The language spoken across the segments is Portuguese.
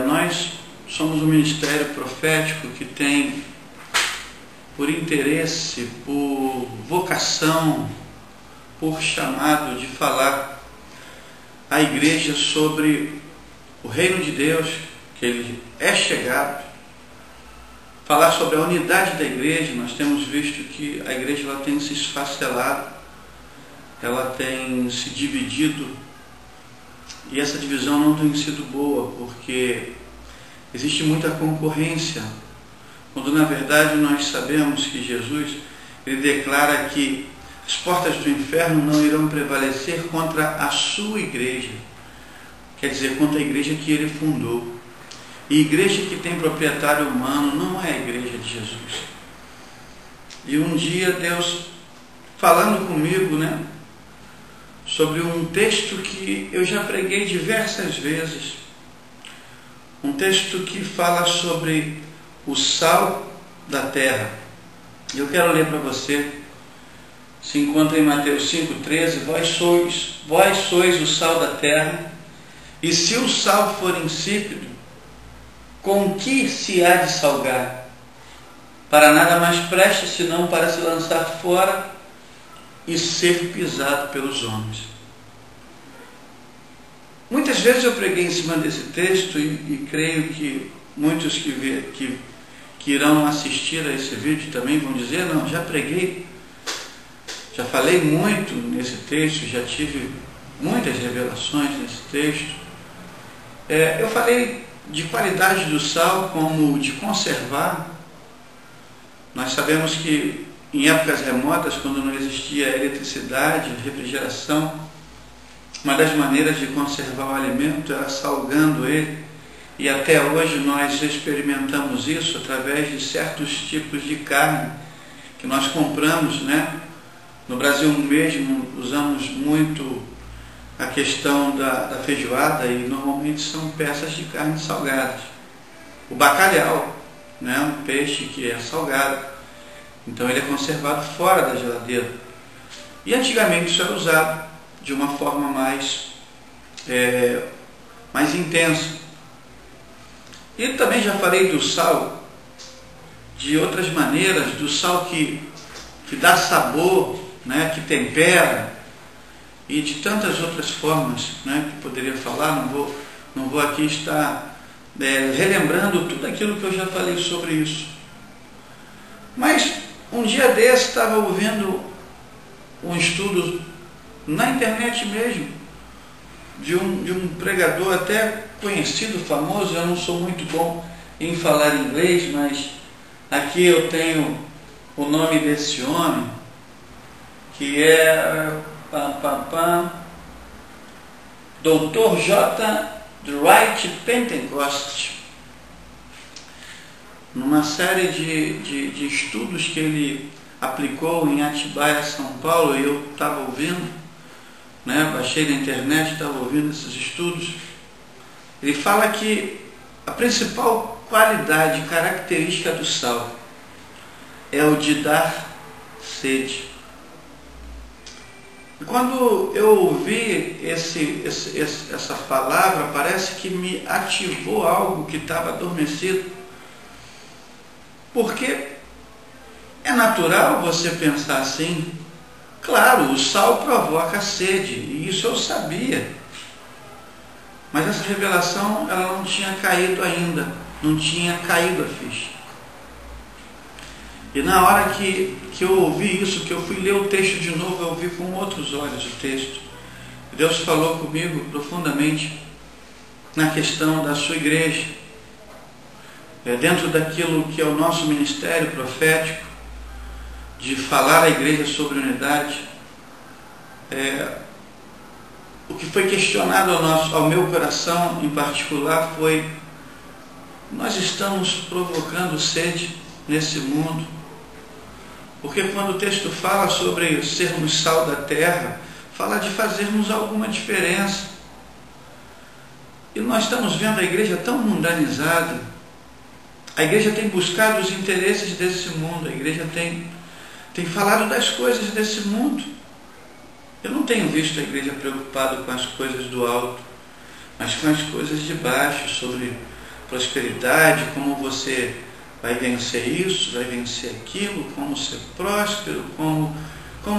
Nós somos um ministério profético que tem por interesse, por vocação, por chamado de falar à igreja sobre o reino de Deus, que ele é chegado, falar sobre a unidade da igreja. Nós temos visto que a igreja ela tem se esfacelado, ela tem se dividido, e essa divisão não tem sido boa, porque existe muita concorrência, quando na verdade nós sabemos que Jesus ele declara que as portas do inferno não irão prevalecer contra a sua igreja, quer dizer, contra a igreja que ele fundou. E igreja que tem proprietário humano não é a igreja de Jesus. E um dia Deus falando comigo, sobre um texto que eu já preguei diversas vezes, um texto que fala sobre o sal da terra. Eu quero ler para você. Se encontra em Mateus 5,13, vós sois o sal da terra, e se o sal for insípido, com que se há de salgar? Para nada mais presta, senão para se lançar fora e ser pisado pelos homens. Muitas vezes eu preguei em cima desse texto e creio que muitos que irão assistir a esse vídeo também vão dizer, não, já preguei, já falei muito nesse texto, já tive muitas revelações nesse texto. Eu falei de qualidade do sal, como de conservar. Nós sabemos que em épocas remotas, quando não existia eletricidade, refrigeração, uma das maneiras de conservar o alimento era salgando ele, e até hoje nós experimentamos isso através de certos tipos de carne que nós compramos, No Brasil mesmo usamos muito a questão da feijoada, e normalmente são peças de carne salgadas. O bacalhau, um peixe que é salgado, então ele é conservado fora da geladeira. E antigamente isso era usado de uma forma mais intensa. E também já falei do sal, de outras maneiras, do sal que dá sabor, que tempera, e de tantas outras formas que poderia falar. Não vou aqui estar relembrando tudo aquilo que eu já falei sobre isso. Mas um dia desse estava ouvindo um estudo na internet mesmo, de um pregador até conhecido, famoso. Eu não sou muito bom em falar inglês, mas aqui eu tenho o nome desse homem, que é Dr. J. Dwight Pentecost. Numa série de estudos que ele aplicou em Atibaia, São Paulo, e eu estava ouvindo, baixei na internet, estava ouvindo esses estudos. Ele fala que a principal qualidade, característica do sal é o de dar sede. E quando eu ouvi essa palavra, parece que me ativou algo que estava adormecido. Porque é natural você pensar assim. Claro, o sal provoca a sede, e isso eu sabia. Mas essa revelação ela não tinha caído ainda, não tinha caído a ficha. E na hora que eu ouvi isso, que eu fui ler o texto de novo, eu vi com outros olhos o texto. Deus falou comigo profundamente na questão da sua igreja, dentro daquilo que é o nosso ministério profético, de falar à igreja sobre unidade. O que foi questionado ao meu coração em particular foi: nós estamos provocando sede nesse mundo? Porque quando o texto fala sobre sermos sal da terra, fala de fazermos alguma diferença. E nós estamos vendo a igreja tão mundanizada. A igreja tem buscado os interesses desse mundo, a igreja tem falado das coisas desse mundo. Eu não tenho visto a igreja preocupada com as coisas do alto. mas com as coisas de baixo, sobre prosperidade, como você vai vencer isso, vai vencer aquilo, como ser próspero, como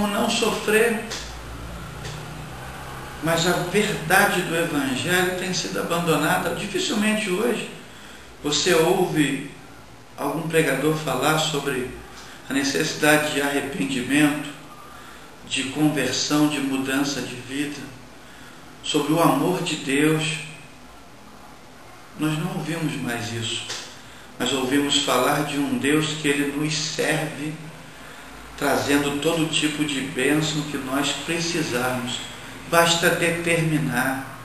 não sofrer. Mas a verdade do Evangelho tem sido abandonada. Dificilmente hoje você ouve algum pregador falar sobre a necessidade de arrependimento, de conversão, de mudança de vida, sobre o amor de Deus. Nós não ouvimos mais isso. Nós ouvimos falar de um Deus que Ele nos serve, trazendo todo tipo de bênção que nós precisarmos. Basta determinar.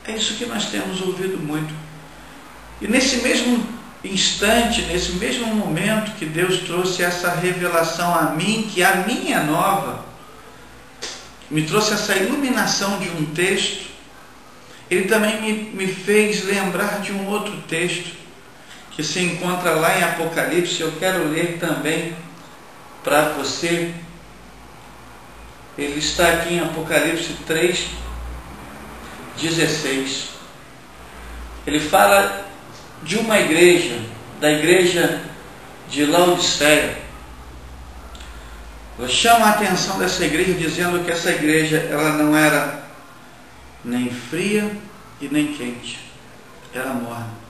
É isso que nós temos ouvido muito. E nesse mesmo instante, nesse mesmo momento que Deus trouxe essa revelação a mim, que a minha é nova, me trouxe essa iluminação de um texto, Ele também me fez lembrar de um outro texto, que se encontra lá em Apocalipse. Eu quero ler também para você. Ele está aqui em Apocalipse 3:16. Ele fala de uma igreja, da igreja de Laodiceia. Ele chama a atenção dessa igreja dizendo que essa igreja ela não era nem fria e nem quente, era morna.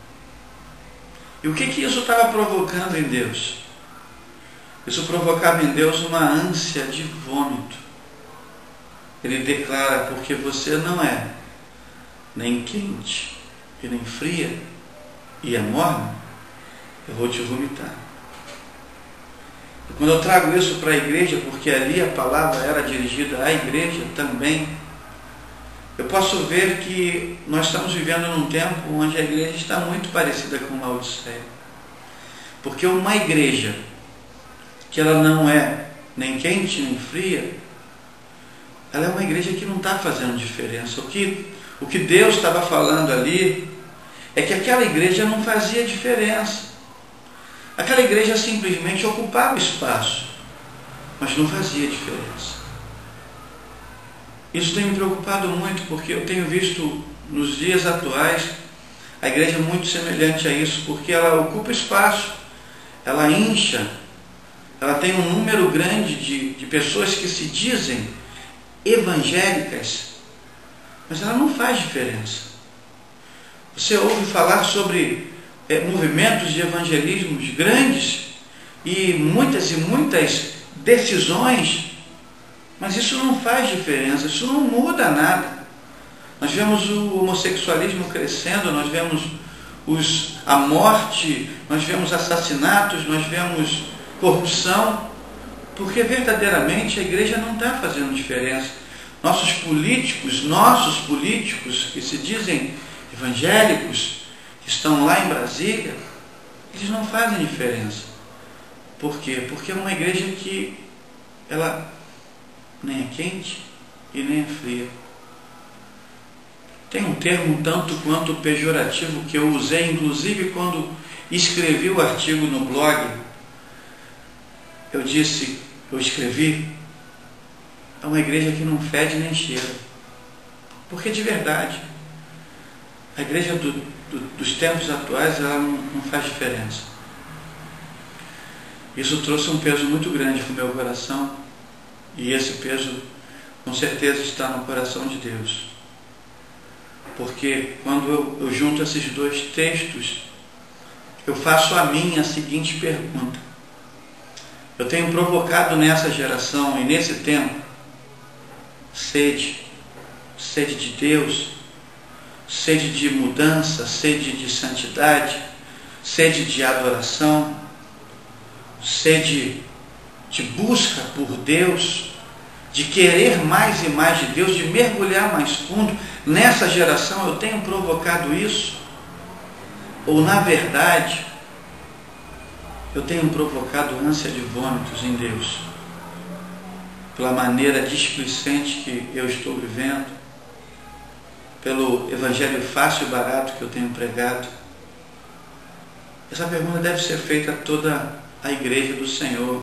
E o que isso estava provocando em Deus? Isso provocava em Deus uma ânsia de vômito. Ele declara: porque você não é nem quente e nem fria e é morna, eu vou te vomitar. E quando eu trago isso para a igreja, porque ali a palavra era dirigida à igreja também, eu posso ver que nós estamos vivendo num tempo onde a igreja está muito parecida com Laodiceia. Porque uma igreja que ela não é nem quente nem fria, ela é uma igreja que não está fazendo diferença. O que Deus estava falando ali é que aquela igreja não fazia diferença. Aquela igreja simplesmente ocupava espaço, mas não fazia diferença. Isso tem me preocupado muito, porque eu tenho visto nos dias atuais a igreja muito semelhante a isso, porque ela ocupa espaço, ela incha, ela tem um número grande de pessoas que se dizem evangélicas, mas ela não faz diferença. Você ouve falar sobre movimentos de evangelismos grandes e muitas decisões, mas isso não faz diferença, isso não muda nada. Nós vemos o homossexualismo crescendo, nós vemos a morte, nós vemos assassinatos, nós vemos corrupção, porque verdadeiramente a igreja não está fazendo diferença. Nossos políticos que se dizem evangélicos, que estão lá em Brasília, eles não fazem diferença. Por quê? Porque é uma igreja que ela nem é quente e nem é fria. Tem um termo tanto quanto pejorativo que eu usei, inclusive quando escrevi o artigo no blog. Eu escrevi, é uma igreja que não fede nem cheira. Porque de verdade, a igreja dos tempos atuais, ela não faz diferença. Isso trouxe um peso muito grande para o meu coração, e esse peso com certeza está no coração de Deus. Porque quando eu junto esses dois textos, eu faço a mim a seguinte pergunta: eu tenho provocado nessa geração e nesse tempo sede de Deus, sede de mudança, sede de santidade, sede de adoração, sede de busca por Deus, de querer mais e mais de Deus, de mergulhar mais fundo. Nessa geração eu tenho provocado isso? Ou na verdade eu tenho provocado ânsia de vômitos em Deus, pela maneira displicente que eu estou vivendo, pelo evangelho fácil e barato que eu tenho pregado? Essa pergunta deve ser feita a toda a igreja do Senhor.